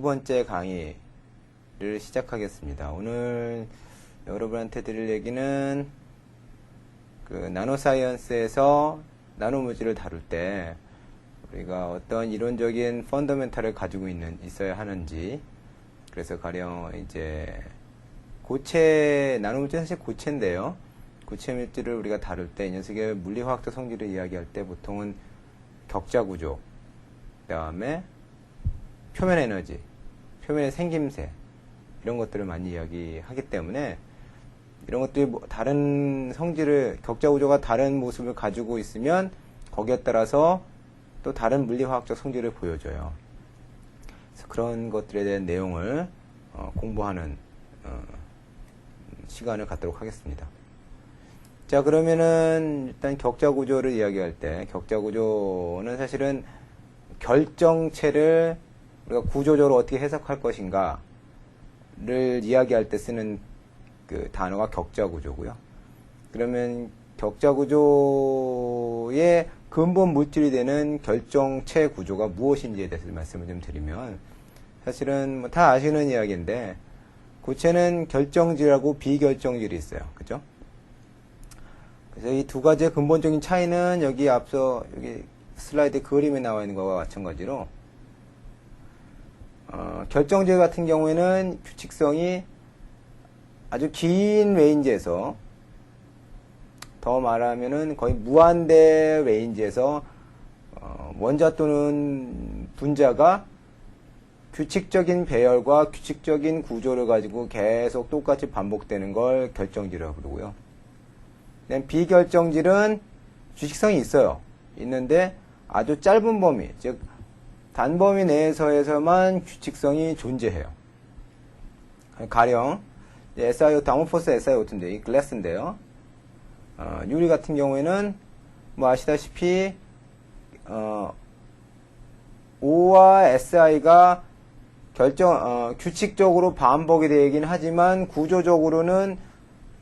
12번째 강의를 시작하겠습니다. 오늘 여러분한테 드릴 얘기는 나노사이언스에서 나노물질을 다룰 때 우리가 어떤 이론적인 펀더멘탈을 가지고 있어야 하는지, 그래서 가령 이제 나노물질 사실 고체인데요. 고체 물질을 우리가 다룰 때 이 녀석의 물리화학적 성질을 이야기할 때 보통은 격자구조, 그 다음에 표면 에너지, 표면의 생김새, 이런 것들을 많이 이야기하기 때문에 이런 것들이 다른 성질을, 격자구조가 다른 모습을 가지고 있으면 거기에 따라서 또 다른 물리화학적 성질을 보여줘요. 그래서 그런 것들에 대한 내용을 공부하는 시간을 갖도록 하겠습니다. 자, 그러면은 일단 격자구조를 이야기할 때, 격자구조는 사실은 결정체를 우리가 구조적으로 어떻게 해석할 것인가를 이야기할 때 쓰는 그 단어가 격자구조고요. 그러면 격자구조의 근본 물질이 되는 결정체 구조가 무엇인지에 대해서 말씀을 좀 드리면, 사실은 뭐 다 아시는 이야기인데, 고체는 결정질하고 비결정질이 있어요. 그죠? 그래서 이 두 가지의 근본적인 차이는 여기 슬라이드 그림에 나와 있는 것과 마찬가지로, 결정질 같은 경우에는 규칙성이 아주 긴 레인지에서, 더 말하면은 거의 무한대 레인지에서 원자 또는 분자가 규칙적인 배열과 규칙적인 구조를 가지고 계속 똑같이 반복되는 걸 결정질이라고 부르고요. 비결정질은 규칙성이 있어요. 있는데 아주 짧은 범위, 즉 단범위 내에서만 규칙성이 존재해요. 가령 SiO2, 아모포스 SiO2인데, 이 글래스인데요. 유리 같은 경우에는 뭐 아시다시피 O와 Si가 규칙적으로 반복이 되긴 하지만 구조적으로는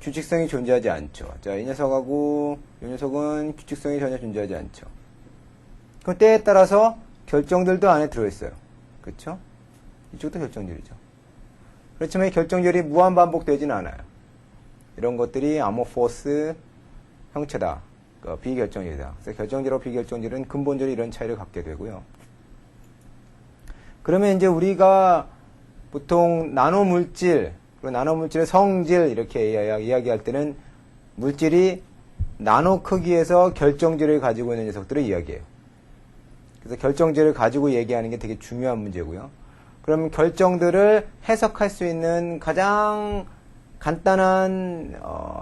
규칙성이 존재하지 않죠. 자, 이 녀석하고 이 녀석은 규칙성이 전혀 존재하지 않죠. 그 때에 따라서 결정들도 안에 들어있어요. 그렇죠? 이쪽도 결정질이죠. 그렇지만 이 결정질이 무한 반복되지는 않아요. 이런 것들이 아모포스 형체다. 비결정질이다. 그래서 결정질하고 비결정질은 근본적으로 이런 차이를 갖게 되고요. 그러면 이제 우리가 보통 나노물질, 그리고 나노물질의 성질 이렇게 이야기할 때는 물질이 나노 크기에서 결정질을 가지고 있는 녀석들을 이야기해요. 그래서 결정질을 가지고 얘기하는 게 되게 중요한 문제고요. 그러면 결정들을 해석할 수 있는 가장 간단한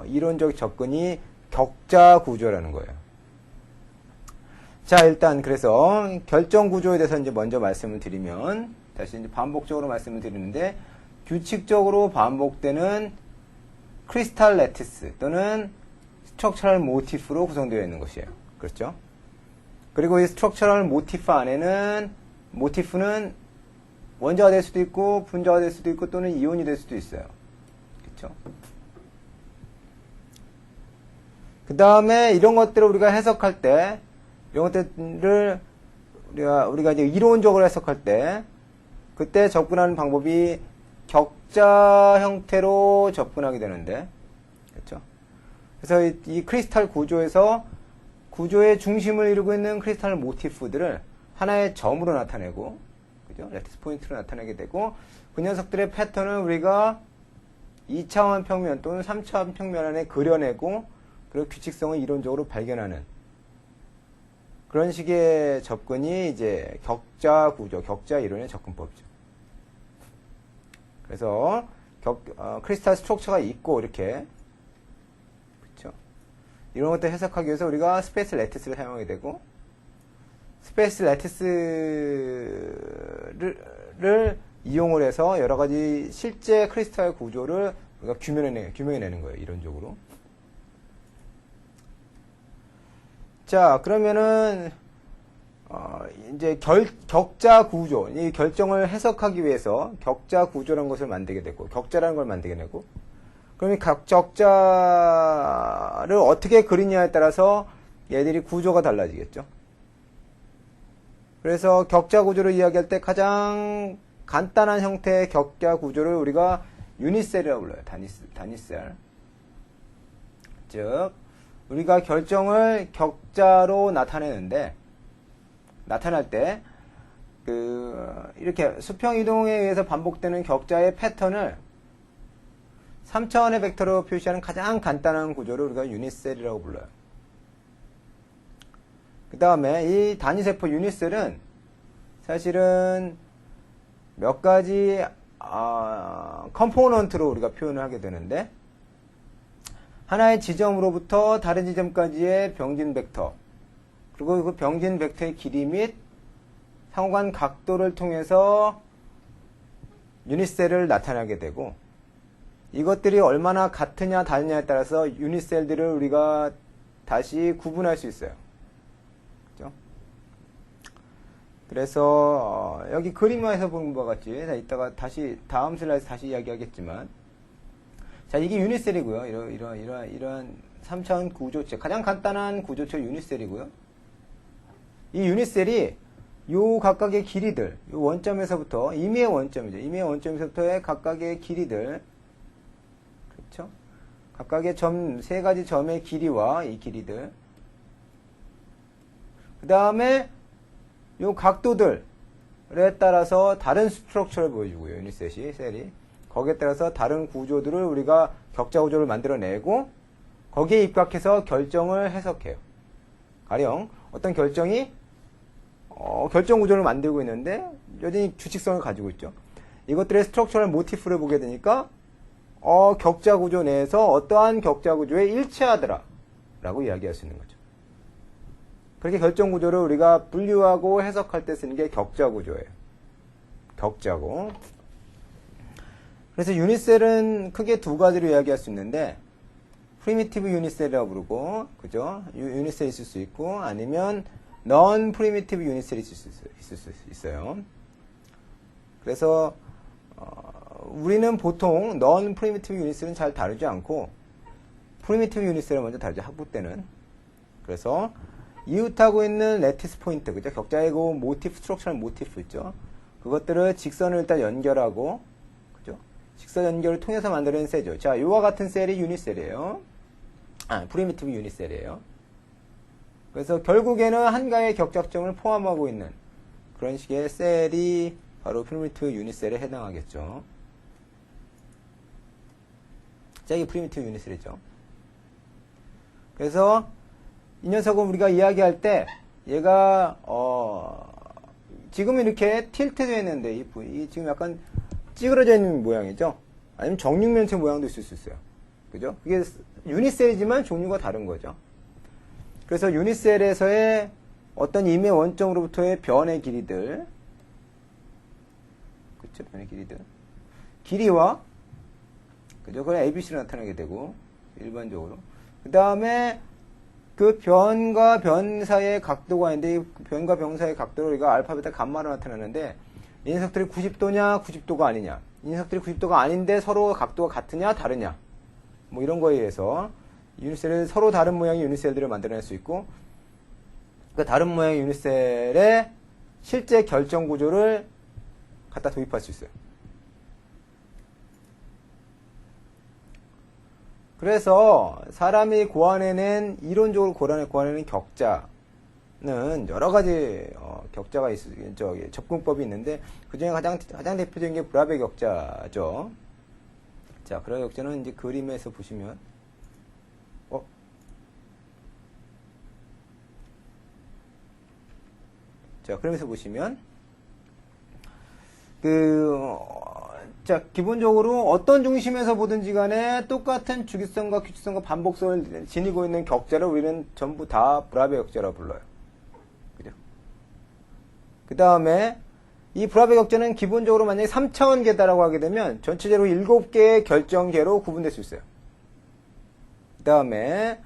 이론적 접근이 격자 구조라는 거예요. 자, 일단 그래서 결정 구조에 대해서 이제 먼저 말씀을 드리면, 다시 이제 반복적으로 말씀을 드리는데, 규칙적으로 반복되는 크리스탈 레티스 또는 스트럭처럴 모티프로 구성되어 있는 것이에요. 그렇죠? 그리고 이 스트럭처럴 모티프는 원자가 될 수도 있고 분자가 될 수도 있고 또는 이온이 될 수도 있어요. 그렇죠? 그 다음에 이런 것들을 우리가 해석할 때, 이런 것들을 우리가 이제 이론적으로 해석할 때, 그때 접근하는 방법이 격자 형태로 접근하게 되는데, 그렇죠? 그래서 이 크리스탈 구조에서 구조의 중심을 이루고 있는 크리스탈 모티프들을 하나의 점으로 나타내고, 그죠? 레티스 포인트로 나타내게 되고, 그 녀석들의 패턴을 우리가 2차원 평면 또는 3차원 평면 안에 그려내고, 그리고 규칙성을 이론적으로 발견하는 그런 식의 접근이 이제 격자 구조, 격자 이론의 접근법이죠. 그래서 크리스탈 스트럭처가 있고 이렇게, 그렇죠? 이런 것들 해석하기 위해서 우리가 스페이스 레티스를 사용하게 되고, 스페이스 레티스를 이용을 해서 여러 가지 실제 크리스탈 구조를 우리가 규명해내는 거예요, 이론적으로. 자, 그러면은 이제 격자 구조, 이 결정을 해석하기 위해서 격자 구조라는 것을 만들게 되고, 격자라는 걸 만들게 되고, 그럼 이 격자를 어떻게 그리냐에 따라서 얘들이 구조가 달라지겠죠. 그래서 격자 구조를 이야기할 때 가장 간단한 형태의 격자 구조를 우리가 유니셀이라고 불러요. 단위셀. 즉 우리가 결정을 격자로 나타내는데, 나타날 때 이렇게 수평 이동에 의해서 반복되는 격자의 패턴을 3차원의 벡터로 표시하는 가장 간단한 구조를 우리가 유니셀이라고 불러요. 그 다음에 이 단위세포 유니셀은 사실은 몇 가지 컴포넌트로 우리가 표현을 하게 되는데, 하나의 지점으로부터 다른 지점까지의 병진 벡터, 그리고 그 병진 벡터의 길이 및 상호간 각도를 통해서 유니셀을 나타내게 되고, 이것들이 얼마나 같으냐 다르냐에 따라서 유니셀들을 우리가 다시 구분할 수 있어요. 그죠? 그래서 여기 그림화에서 보는 것과 같이, 자, 이따가 다시 다음 슬라이드 다시 이야기하겠지만, 자, 이게 유니셀이고요. 이러한 3차원 구조체, 가장 간단한 구조체 유니셀이고요. 이 유니셀이 요 각각의 길이들, 요 원점에서부터, 임의의 원점이죠. 임의의 원점에서부터의 각각의 길이들, 그렇죠? 각각의 점, 세 가지 점의 길이와 이 길이들, 그 다음에 요 각도들에 따라서 다른 스트럭처를 보여주고요. 유니셋이, 셀이. 거기에 따라서 다른 구조들을 우리가 격자 구조를 만들어내고, 거기에 입각해서 결정을 해석해요. 가령 어떤 결정이 결정 구조를 만들고 있는데 여전히 규칙성을 가지고 있죠. 이것들의 스트럭처럴 모티프를 보게 되니까 격자 구조 내에서 어떠한 격자 구조에 일치하더라 라고 이야기할 수 있는 거죠. 그렇게 결정 구조를 우리가 분류하고 해석할 때 쓰는 게 격자 구조예요. 격자고. 그래서 유니셀은 크게 두 가지로 이야기할 수 있는데, 프리미티브 유니셀이라고 부르고, 그죠? 유니셀이 있을 수 있고, 아니면 non primitive 유니셀이 있을 수 있어요. 그래서 우리는 보통 non primitive 유니셀은 잘 다루지 않고 primitive 유니셀을 먼저 다루죠. 학부 때는. 그래서 이웃하고 있는 레티스 포인트, 그죠? 격자의 그 모티프, 스트럭처럴 모티프 있죠? 그것들을 직선을 일단 연결하고, 그죠? 직선 연결을 통해서 만들어낸 셀이죠. 자, 이와 같은 셀이 유니셀이에요. 프리미티브 유니셀이에요. 그래서 결국에는 한가의 격작점을 포함하고 있는 그런 식의 셀이 바로 프리미티브 유니셀에 해당하겠죠. 자, 이게 프리미티브 유니셀이죠. 그래서 이 녀석은 우리가 이야기할 때 얘가 지금 이렇게 틸트되어 있는데 이 지금 약간 찌그러져 있는 모양이죠. 아니면 정육면체 모양도 있을 수 있어요. 그죠? 그게 유니셀이지만 종류가 다른 거죠. 그래서 유니셀에서의 어떤 임의 원점으로부터의 변의 길이들, 그쵸? 변의 길이들. 길이와, 그죠? 그건 ABC로 나타나게 되고, 일반적으로. 그 다음에 그 변과 변 사이의 각도가 있는데, 이 변과 변 사이의 각도를 우리가 알파, 베타, 감마로 나타나는데, 이 녀석들이 90도냐, 90도가 아니냐. 이 녀석들이 90도가 아닌데 서로 각도가 같으냐, 다르냐. 뭐 이런 거에 의해서, 유니셀은 서로 다른 모양의 유니셀들을 만들어낼 수 있고, 그 다른 모양의 유니셀의 실제 결정 구조를 갖다 도입할 수 있어요. 그래서 사람이 고안해낸, 이론적으로 고안해낸 격자는 여러 가지 격자가 접근법이 있는데, 그 중에 가장 대표적인 게 브라베 격자죠. 자, 브라베 격자는 이제 그림에서 보시면, 자, 그러면서 보시면, 자, 기본적으로 어떤 중심에서 보든지 간에 똑같은 주기성과 규칙성과 반복성을 지니고 있는 격자를 우리는 전부 다 브라베 격자라고 불러요. 그죠? 그 다음에, 이 브라베 격자는 기본적으로 만약에 3차원 계다라고 하게 되면 전체적으로 7개의 결정계로 구분될 수 있어요. 그 다음에,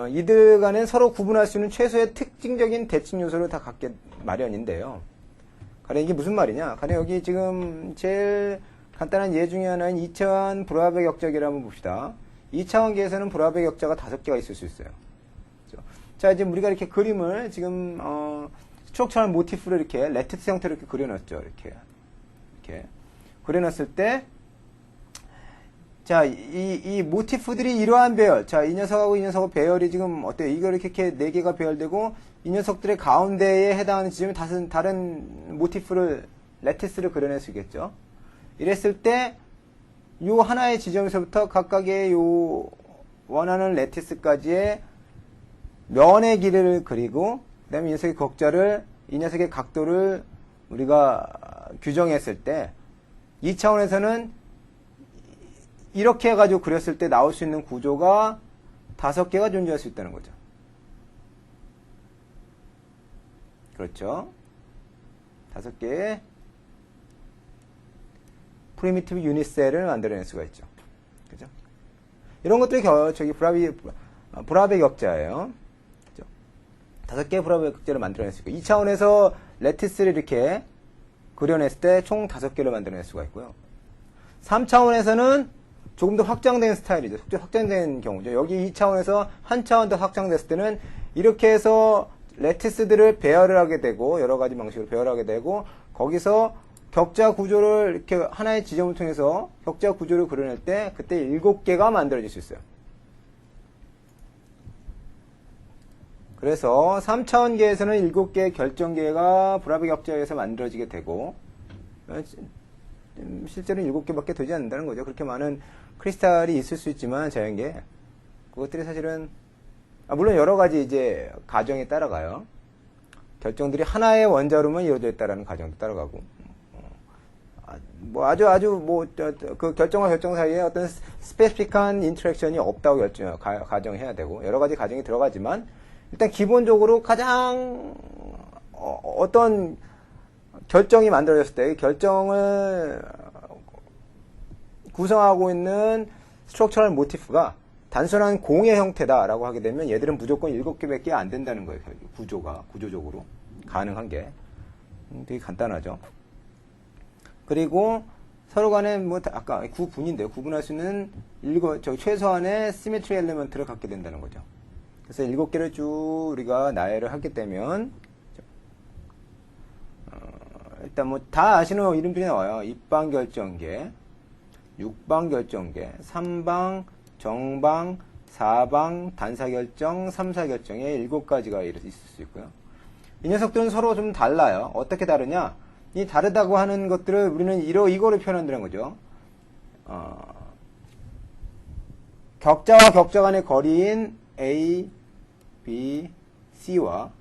이들 간에 서로 구분할 수 있는 최소의 특징적인 대칭 요소를 다 갖게 마련인데요. 가령 이게 무슨 말이냐? 가령 여기 지금 제일 간단한 예 중에 하나인 2차원 브라베 격자기를 한번 봅시다. 2차원계에서는 브라베 격자가 5개가 있을 수 있어요. 그렇죠? 자, 이제 우리가 이렇게 그림을 지금 스트럭처럴 모티프를 이렇게 레티스 형태로 이렇게 그려놨죠. 이렇게. 이렇게 그려놨을 때, 자, 이 모티프들이 이러한 배열. 자, 이 녀석하고 이 녀석하고 배열이 지금 어때요? 이거 이렇게 네 개가 배열되고, 이 녀석들의 가운데에 해당하는 지점이 다른 모티프를, 레티스를 그려낼 수 있겠죠? 이랬을 때, 요 하나의 지점에서부터 각각의 요 원하는 레티스까지의 면의 길이를 그리고, 그 다음에 이 녀석의 격자를, 이 녀석의 각도를 우리가 규정했을 때, 이 차원에서는 이렇게 해가지고 그렸을 때 나올 수 있는 구조가 5개가 존재할 수 있다는 거죠. 그렇죠? 5개의 프리미티브 유닛셀을 만들어낼 수가 있죠. 그죠? 이런 것들이 브라베 격자예요. 그죠? 5개의 브라베 격자를 만들어낼 수 있고, 이 차원에서 레티스를 이렇게 그려냈을 때 총 5개를 만들어낼 수가 있고요. 3차원에서는 조금 더 확장된 스타일이죠. 확장된 경우죠. 여기 2차원에서 한 차원 더 확장됐을 때는 이렇게 해서 레티스들을 배열을 하게 되고, 여러 가지 방식으로 배열하게 되고, 거기서 격자 구조를 이렇게 하나의 지점을 통해서 격자 구조를 그려낼 때 그때 7개가 만들어질 수 있어요. 그래서 3차원계에서는 7개의 결정계가 브라베 격자에 의해서 만들어지게 되고, 실제로는 7개밖에 되지 않는다는 거죠. 그렇게 많은 크리스탈이 있을 수 있지만 자연계, 그것들이 사실은 물론 여러 가지 이제 가정에 따라가요. 결정들이 하나의 원자로만 이루어져 있다라는 가정도 따라가고, 그 결정과 결정 사이에 어떤 스페시픽한 인터랙션이 없다고 가정해야 되고, 여러 가지 가정이 들어가지만, 일단 기본적으로 가장 어떤 결정이 만들어졌을 때 결정을 구성하고 있는 스트럭처럴 모티프가 단순한 공의 형태다라고 하게 되면 얘들은 무조건 7개밖에 안 된다는 거예요. 구조적으로 가능한 게 되게 간단하죠. 그리고 서로 간에 아까 구분인데요. 구분할 수 있는 최소한의 시메트리 엘리먼트를 갖게 된다는 거죠. 그래서 7개를 쭉 우리가 나열을 하게 되면, 일단 다 아시는 이름들이 나와요. 입방 결정계, 6방 결정계, 3방, 정방, 4방, 단사 결정, 3사 결정에 7가지가 있을 수 있고요. 이 녀석들은 서로 좀 달라요. 어떻게 다르냐? 이 다르다고 하는 것들을 우리는 이거로 표현한다는 거죠. 격자와 격자 간의 거리인 A, B, C와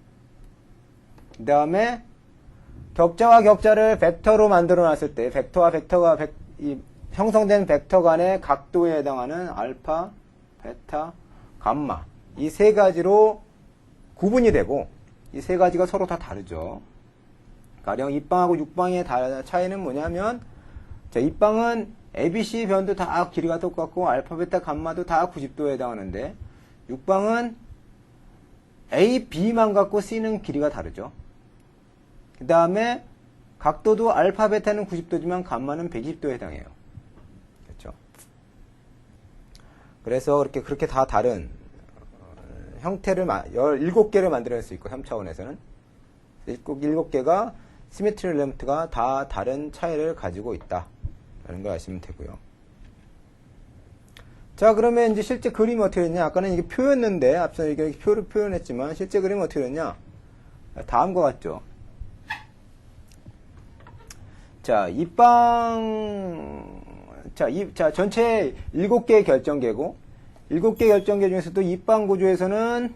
그 다음에 격자와 격자를 벡터로 만들어 놨을 때 벡터와 벡터가 형성된 벡터 간의 각도에 해당하는 알파, 베타, 감마 이 3가지로 구분이 되고 이 3가지가 서로 다 다르죠. 가령 입방하고 6방의 차이는 뭐냐면, 자, 입방은 ABC 변도 다 길이가 똑같고 알파, 베타, 감마도 다 90도에 해당하는데 6방은 A, B만 갖고 C는 길이가 다르죠. 그 다음에 각도도 알파, 베타는 90도지만 감마는 120도에 해당해요. 그렇죠? 그래서 그렇게 다 다른 형태를 17개를 만들어낼 수 있고 3차원에서는 7개가 시메트리 엘리먼트가 다 다른 차이를 가지고 있다 라는 걸 아시면 되고요. 자, 그러면 이제 실제 그림이 어떻게 됐냐? 아까는 이게 표였는데 앞서 이게 표를 표현했지만 실제 그림은 어떻게 됐냐? 다음과 같죠. 자, 자, 전체 7개의 결정계고 7개 결정계 중에서도 입방 구조에서는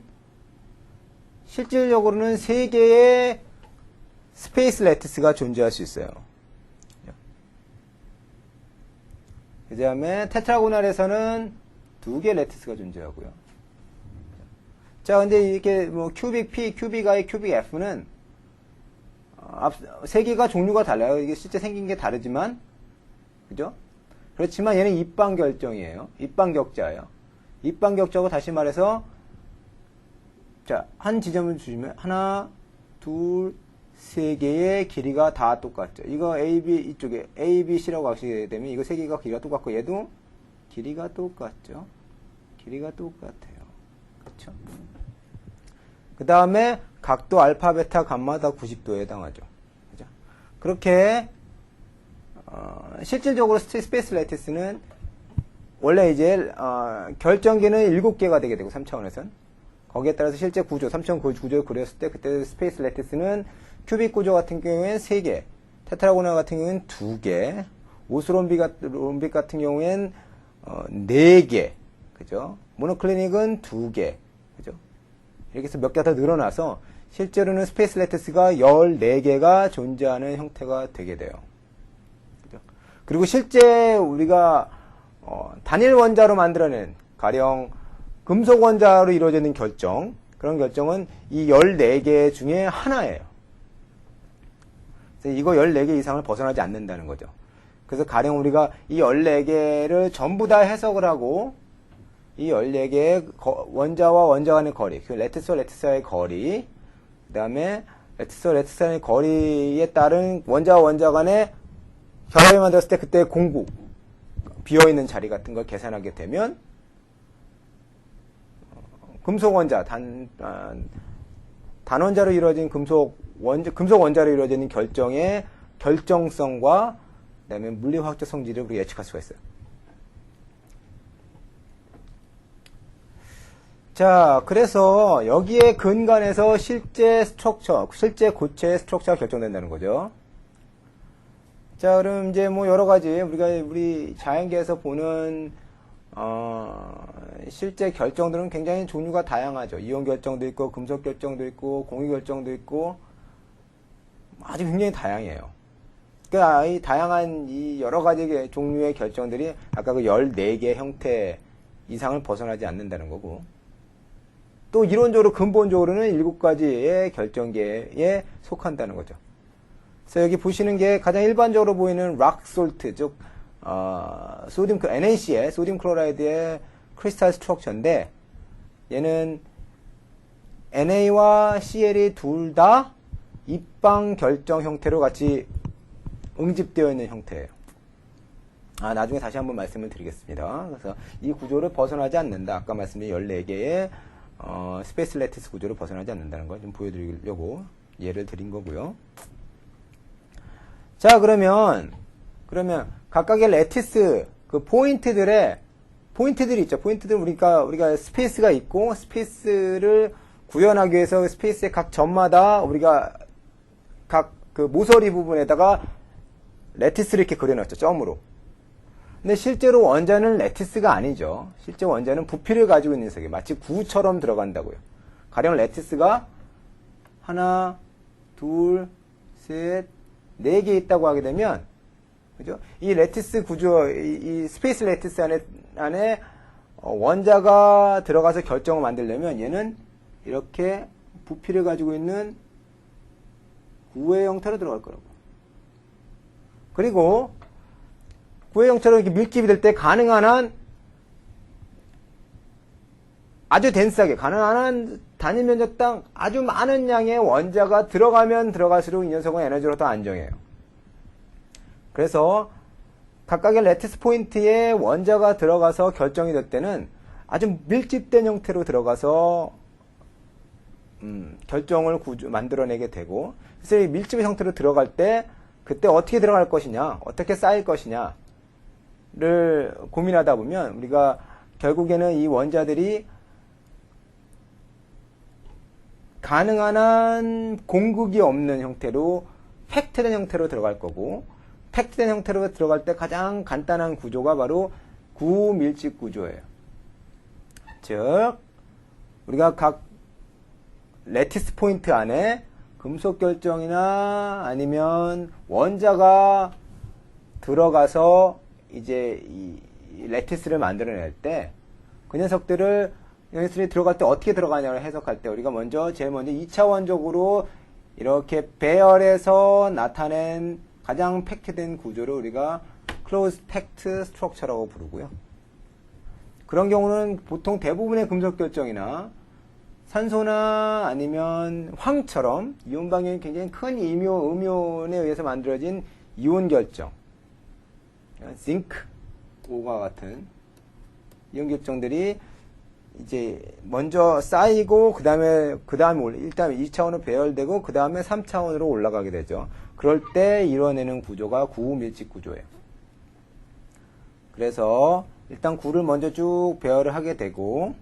실질적으로는 3개의 스페이스 레티스가 존재할 수 있어요. 그 다음에 테트라고널에서는 2개의 레티스가 존재하고요. 자, 근데 이렇게 큐빅 P, 큐빅 I, 큐빅 F는 3개가 종류가 달라요. 이게 실제 생긴 게 다르지만, 그죠? 그렇지만 얘는 입방 결정이에요. 입방 격자예요. 입방 격자고 다시 말해서, 자, 한 지점을 주시면 하나, 둘, 3개의 길이가 다 똑같죠. 이거 AB, 이쪽에 A, B, C라고 하시게 되면 이거 3개가 길이가 똑같고 얘도 길이가 똑같죠. 길이가 똑같아요. 그렇죠? 그 다음에 각도 알파, 베타, 감마 다 90도에 해당하죠. 그죠? 그렇게 실질적으로 스페이스 레티스는 원래 이제 결정계는 7개가 되게 되고 3차원에선 거기에 따라서 실제 구조 3차원 구조를 그렸을 때 그때 스페이스 레티스는 큐빅 구조 같은 경우에는 3개, 테트라고널 같은 경우에는 2개, 오스롬빅 같은 경우에는 4개, 그죠? 모노클리닉은 2개, 그죠? 이렇게 해서 몇 개 더 늘어나서 실제로는 스페이스 레티스가 14개가 존재하는 형태가 되게 돼요. 그죠? 그리고 실제 우리가 단일 원자로 만들어낸 가령 금속 원자로 이루어지는 결정, 그런 결정은 이 14개 중에 하나예요. 그래서 이거 14개 이상을 벗어나지 않는다는 거죠. 그래서 가령 우리가 이 14개를 전부 다 해석을 하고 이 14개의 원자와 원자 간의 거리, 그 레티스와 레티스와의 거리, 그 다음에 레티스와 레티스와의 거리에 따른 원자와 원자 간의 결합을 만들었을 때 그때 공구, 비어있는 자리 같은 걸 계산하게 되면 금속 원자, 단원자로 이루어진 금속 원자로 이루어지는 결정의 결정성과 그다음에 물리화학적 성질을 우리가 예측할 수가 있어요. 자, 그래서 여기에 근간에서 실제 스트럭처, 실제 고체의 스트럭처가 결정된다는 거죠. 자, 그럼 이제 뭐 여러 가지 우리 자연계에서 보는 실제 결정들은 굉장히 종류가 다양하죠. 이온 결정도 있고, 금속 결정도 있고, 공유 결정도 있고, 아주 굉장히 다양해요. 그러니까 이 다양한 이 여러 가지 종류의 결정들이 아까 그 14개 형태 이상을 벗어나지 않는다는 거고, 또 이론적으로 근본적으로는 7가지의 결정계에 속한다는 거죠. 그래서 여기 보시는 게 가장 일반적으로 보이는 락솔트, 즉 소듐 NaCl, 소듐 클로라이드의 크리스탈 스트럭처인데 얘는 Na와 Cl이 둘 다 입방 결정 형태로 같이 응집되어 있는 형태예요. 나중에 다시 한번 말씀을 드리겠습니다. 그래서 이 구조를 벗어나지 않는다. 아까 말씀드린 14개의 스페이스 레티스 구조를 벗어나지 않는다는 걸 좀 보여드리려고 예를 드린 거고요. 자, 그러면 각각의 레티스 그 포인트들이 있죠. 포인트들 우리가 스페이스가 있고 스페이스를 구현하기 위해서 스페이스의 각 점마다 우리가 각 그 모서리 부분에다가 레티스를 이렇게 그려놨죠. 점으로. 근데 실제로 원자는 레티스가 아니죠. 실제 원자는 부피를 가지고 있는 녀석이에요. 마치 구처럼 들어간다고요. 가령 레티스가 하나, 둘, 셋, 4개 있다고 하게 되면, 그죠? 이 레티스 구조, 이 스페이스 레티스 안에 원자가 들어가서 결정을 만들려면 얘는 이렇게 부피를 가지고 있는 구의 형태로 들어갈 거라고. 그리고 구의 형태로 이렇게 밀집이 될 때 가능한 한 아주 덴스하게, 가능한 한 단위 면적당 아주 많은 양의 원자가 들어가면 들어갈수록 이 녀석은 에너지로 더 안정해요. 그래서 각각의 레티스 포인트에 원자가 들어가서 결정이 될 때는 아주 밀집된 형태로 들어가서 결정을 만들어내게 되고, 그래서 이 밀집의 형태로 들어갈 때 그때 어떻게 들어갈 것이냐, 어떻게 쌓일 것이냐를 고민하다 보면 우리가 결국에는 이 원자들이 가능한 한 공극이 없는 형태로 팩트된 형태로 들어갈 거고, 팩트된 형태로 들어갈 때 가장 간단한 구조가 바로 구밀집 구조예요. 즉 우리가 각 레티스 포인트 안에 금속 결정이나 아니면 원자가 들어가서 이제 이 레티스를 만들어낼 때 그 녀석들이 들어갈 때 어떻게 들어가냐를 해석할 때 우리가 제일 먼저 2차원적으로 이렇게 배열해서 나타낸 가장 팩트된 구조를 우리가 closed packed structure라고 부르고요. 그런 경우는 보통 대부분의 금속 결정이나 산소나 아니면 황처럼 이온 방향이 굉장히 큰 음이온에 의해서 만들어진 이온 결정, zinc, 오과 같은 이온 결정들이 이제 먼저 쌓이고 그 다음에 일단 2차원으로 배열되고 그 다음에 3차원으로 올라가게 되죠. 그럴 때 이뤄내는 구조가 구밀집 구조예요. 그래서 일단 구를 먼저 쭉 배열을 하게 되고,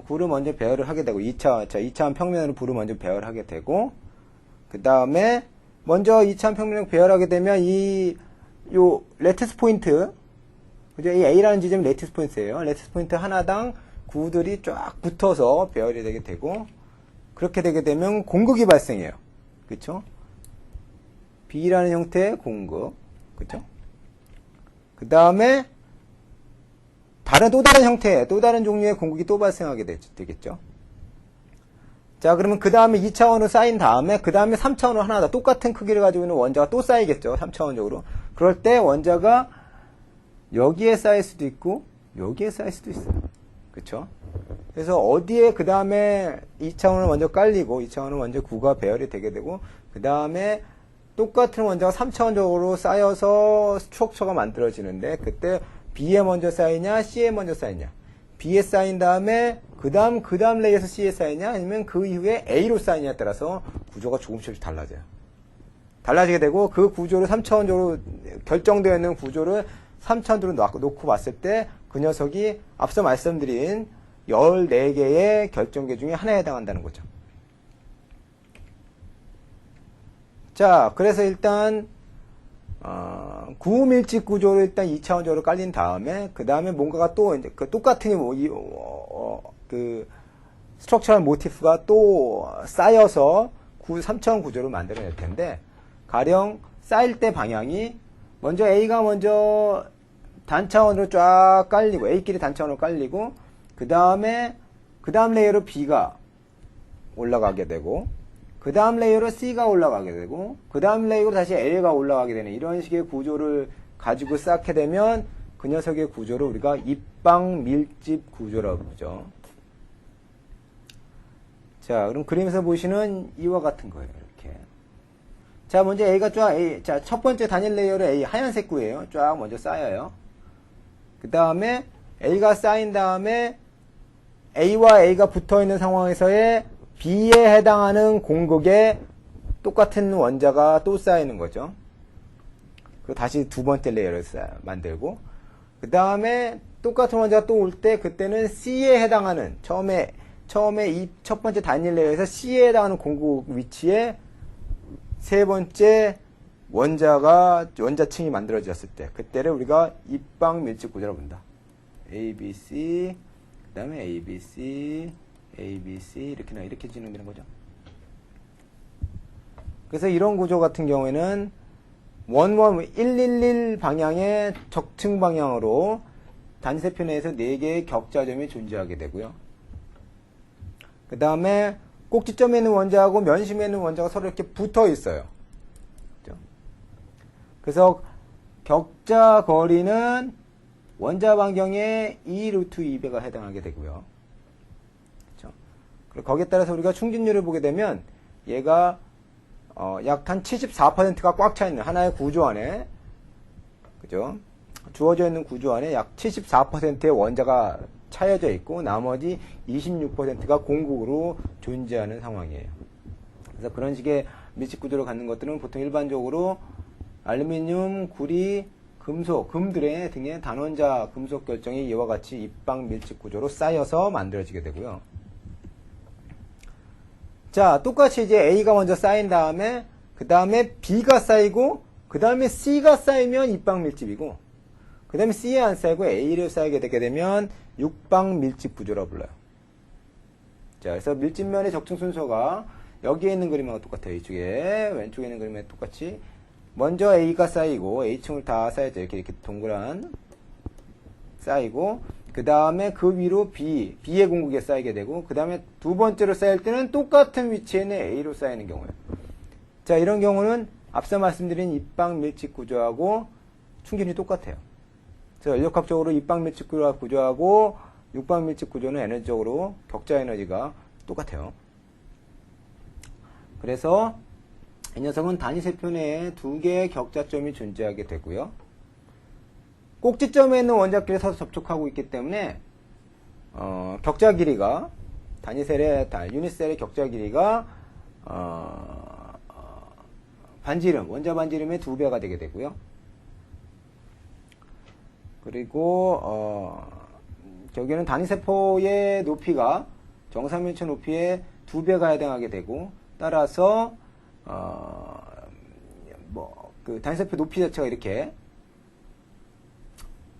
구를 먼저 배열을 하게 되고, 2차원 평면으로 구를 먼저 배열하게 되고, 그 다음에 먼저 2차원 평면으로 배열하게 되면 요 레티스 포인트, 그죠? 이 A라는 지점이 레티스 포인트예요. 레티스 포인트 하나당 구들이 쫙 붙어서 배열이 되게 되고, 그렇게 되게 되면 공극이 발생해요. 그쵸? B라는 형태의 공극. 그쵸? 그 다음에 또 다른 형태의, 또 다른 종류의 공극이 또 발생하게 되겠죠. 자, 그러면 그 다음에 2차원으로 쌓인 다음에, 그 다음에 3차원으로 하나 더 똑같은 크기를 가지고 있는 원자가 또 쌓이겠죠. 3차원적으로. 그럴 때 원자가 여기에 쌓일 수도 있고, 여기에 쌓일 수도 있어요. 그쵸? 그래서 어디에 그 다음에 2차원을 먼저 깔리고, 2차원은 먼저 구가 배열이 되게 되고, 그 다음에 똑같은 원자가 3차원적으로 쌓여서 스트럭처가 만들어지는데, 그때 B에 먼저 쌓이냐, C에 먼저 쌓이냐. B에 쌓인 다음에, 그 다음 레이에서 C에 쌓이냐, 아니면 그 이후에 A로 쌓이냐에 따라서 구조가 조금씩 달라져요. 달라지게 되고, 그 구조를 3차원적으로 결정되어 있는 구조를 3차원으로 놓고 봤을 때, 그 녀석이 앞서 말씀드린 14개의 결정계 중에 하나에 해당한다는 거죠. 자, 그래서 일단 구밀집 구조를 일단 2차원적으로 깔린 다음에, 그 다음에 뭔가가 또 이제 그 똑같은 그 스트럭처럴 모티프가 또 쌓여서 3차원 구조를 만들어낼 텐데, 가령 쌓일 때 방향이 먼저 A가 먼저 단차원으로 쫙 깔리고, A끼리 단차원으로 깔리고, 그 다음 레이어로 B가 올라가게 되고, 그 다음 레이어로 C가 올라가게 되고, 그 다음 레이어로 다시 A가 올라가게 되는 이런 식의 구조를 가지고 쌓게 되면 그 녀석의 구조를 우리가 입방 밀집 구조라고 부르죠. 자, 그럼 그림에서 보시는 이와 같은 거예요. 이렇게. 자, 먼저 A가 쫙, 자, 첫 번째 단일 레이어로 A, 하얀색 구예요. 쫙 먼저 쌓여요. 그 다음에 A가 쌓인 다음에 A와 A가 붙어 있는 상황에서의 B에 해당하는 공극에 똑같은 원자가 또 쌓이는 거죠. 그리고 다시 두 번째 레이어를 만들고, 그 다음에 똑같은 원자가 또 올 때, 그때는 C에 해당하는, 처음에 이 첫 번째 단일 레이어에서 C에 해당하는 공극 위치에 세 번째 원자층이 만들어졌을 때, 그때를 우리가 입방 밀집 구조라고 본다. A, B, C, 그 다음에 A, B, C, A, B, C, 이렇게 진행되는 거죠. 그래서 이런 구조 같은 경우에는 111 방향의 적층 방향으로 단위세표 내에서 4개의 격자점이 존재하게 되고요. 그 다음에 꼭지점에 있는 원자하고 면심에 있는 원자가 서로 이렇게 붙어 있어요. 그래서 격자 거리는 원자 반경의 2루트 2배가 해당하게 되고요. 그렇죠? 그리고 거기에 따라서 우리가 충진율을 보게 되면 얘가 약 한 74%가 꽉 차 있는 하나의 구조 안에, 그죠? 주어져 있는 구조 안에 약 74%의 원자가 차여져 있고, 나머지 26%가 공극으로 존재하는 상황이에요. 그래서 그런 식의 밀집 구조를 갖는 것들은 보통 일반적으로 알루미늄, 구리, 금속, 금들의 등의 단원자 금속 결정이 이와 같이 입방 밀집 구조로 쌓여서 만들어지게 되고요. 자, 똑같이 이제 A가 먼저 쌓인 다음에, 그 다음에 B가 쌓이고, 그 다음에 C가 쌓이면 입방 밀집이고, 그 다음에 C에 안 쌓이고 A를 쌓이게 되게 되면 육방 밀집 구조라고 불러요. 자, 그래서 밀집면의 적층 순서가 여기에 있는 그림하고 똑같아요. 이쪽에, 왼쪽에 있는 그림에 똑같이. 먼저 A가 쌓이고, A층을 다 쌓여져. 이렇게 동그란 쌓이고, 그 다음에 그 위로 B의 공극에 쌓이게 되고, 그 다음에 두 번째로 쌓일 때는 똑같은 위치에 있는 A로 쌓이는 경우예요. 자, 이런 경우는 앞서 말씀드린 입방 밀집 구조하고 충진이 똑같아요. 그래서 연력학적으로 입방 밀집 구조하고 육방 밀집 구조는 에너지적으로 격자 에너지가 똑같아요. 그래서 이 녀석은 단위세표 내에 두 개의 격자점이 존재하게 되고요. 꼭지점에 있는 원자끼리 서로 접촉하고 있기 때문에 격자 길이가 유닛셀의 격자 길이가 반지름, 원자 반지름의 2배가 되게 되고요. 그리고 여기는 단위세포의 높이가 정사면체 높이의 2배가 해당하게 되고, 따라서 그 단위세포 높이 자체가 이렇게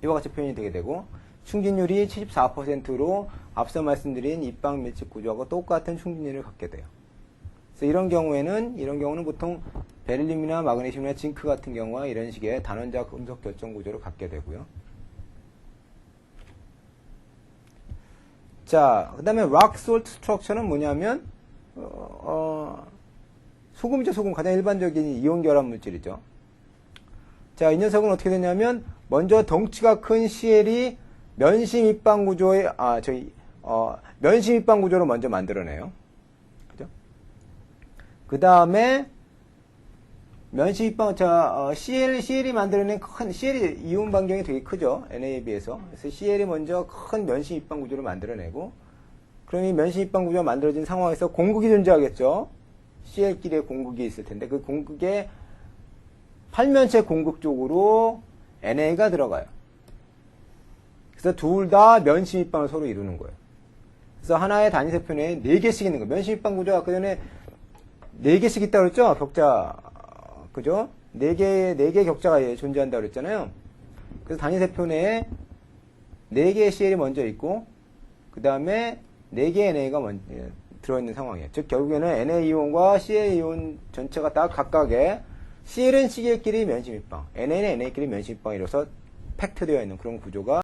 이와 같이 표현이 되게 되고, 충진율이 74%로 앞서 말씀드린 입방 밀집 구조하고 똑같은 충진율을 갖게 돼요. 그래서 이런 경우는 보통 베릴륨이나 마그네슘이나 징크 같은 경우와 이런 식의 단원자 금속 결정 구조를 갖게 되고요. 자, 그 다음에 rock salt structure는 뭐냐면 소금이죠. 소금. 가장 일반적인 이온 결합 물질이죠. 자, 이 녀석은 어떻게 되냐면 먼저 덩치가 큰 CL이 면심 입방 구조의 면심 입방 구조를 먼저 만들어내요. 그죠? 그 다음에 면심 입방 CL이 만들어낸 큰 CL이 이온 반경이 되게 크죠. NA에 비해서. 그래서 CL이 먼저 큰 면심 입방 구조를 만들어내고, 그럼 이 면심 입방 구조가 만들어진 상황에서 공극이 존재하겠죠. CL끼리의 공극이 있을 텐데 그 공극의 팔면체 공극 쪽으로 NA가 들어가요. 그래서 둘 다 면심 입방을 서로 이루는 거예요. 그래서 하나의 단위세포 내에 4개씩 있는 거예요. 면심 입방 구조가 아까 전에 4개씩 있다고 그랬죠? 격자. 그죠? 4개 격자가 존재한다고 그랬잖아요. 그래서 단위세포 내에 4개의 CL이 먼저 있고, 그 다음에 4개의 NA가 들어있는 상황이에요. 즉, 결국에는 NA이온과 CL이온 전체가 다 각각의 CL은 CL끼리 면심 입방, NA는 NA끼리 면심 입방이라서 팩트되어 있는 그런 구조가